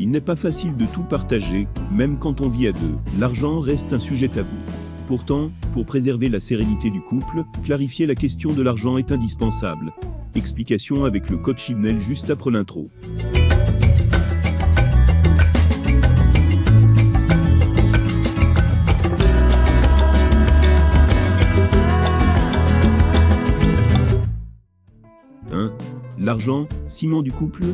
Il n'est pas facile de tout partager, même quand on vit à deux. L'argent reste un sujet tabou. Pourtant, pour préserver la sérénité du couple, clarifier la question de l'argent est indispensable. Explication avec le coach Yvenel juste après l'intro. L'argent, ciment du couple?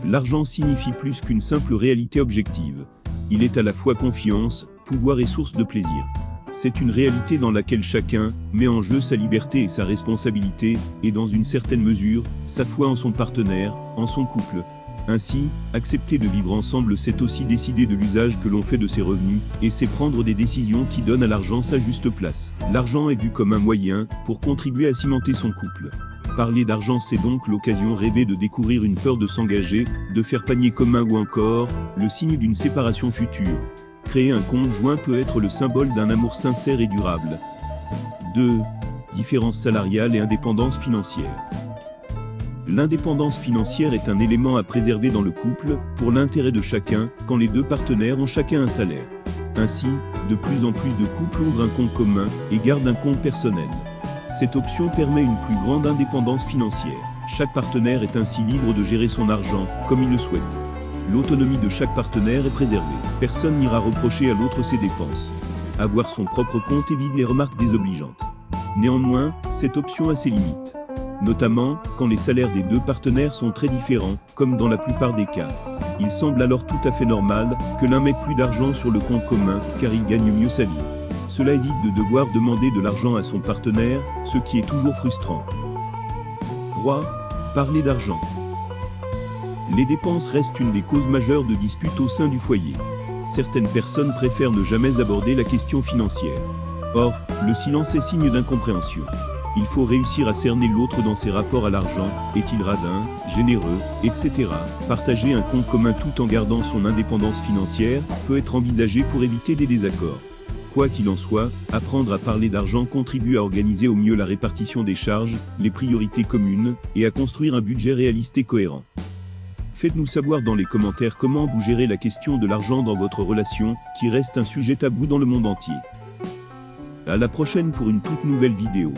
L'argent signifie plus qu'une simple réalité objective. Il est à la fois confiance, pouvoir et source de plaisir. C'est une réalité dans laquelle chacun met en jeu sa liberté et sa responsabilité, et dans une certaine mesure, sa foi en son partenaire, en son couple. Ainsi, accepter de vivre ensemble, c'est aussi décider de l'usage que l'on fait de ses revenus, et c'est prendre des décisions qui donnent à l'argent sa juste place. L'argent est vu comme un moyen pour contribuer à cimenter son couple. Parler d'argent, c'est donc l'occasion rêvée de découvrir une peur de s'engager, de faire panier commun ou encore le signe d'une séparation future. Créer un compte joint peut être le symbole d'un amour sincère et durable. 2. Différence salariale et indépendance financière. L'indépendance financière est un élément à préserver dans le couple, pour l'intérêt de chacun, quand les deux partenaires ont chacun un salaire. Ainsi, de plus en plus de couples ouvrent un compte commun et gardent un compte personnel. Cette option permet une plus grande indépendance financière. Chaque partenaire est ainsi libre de gérer son argent comme il le souhaite. L'autonomie de chaque partenaire est préservée. Personne n'ira reprocher à l'autre ses dépenses. Avoir son propre compte évite les remarques désobligeantes. Néanmoins, cette option a ses limites. Notamment, quand les salaires des deux partenaires sont très différents, comme dans la plupart des cas. Il semble alors tout à fait normal que l'un mette plus d'argent sur le compte commun, car il gagne mieux sa vie. Cela évite de devoir demander de l'argent à son partenaire, ce qui est toujours frustrant. 3. Parler d'argent. Les dépenses restent une des causes majeures de disputes au sein du foyer. Certaines personnes préfèrent ne jamais aborder la question financière. Or, le silence est signe d'incompréhension. Il faut réussir à cerner l'autre dans ses rapports à l'argent, est-il radin, généreux, etc. Partager un compte commun tout en gardant son indépendance financière peut être envisagé pour éviter des désaccords. Quoi qu'il en soit, apprendre à parler d'argent contribue à organiser au mieux la répartition des charges, les priorités communes, et à construire un budget réaliste et cohérent. Faites-nous savoir dans les commentaires comment vous gérez la question de l'argent dans votre relation, qui reste un sujet tabou dans le monde entier. À la prochaine pour une toute nouvelle vidéo.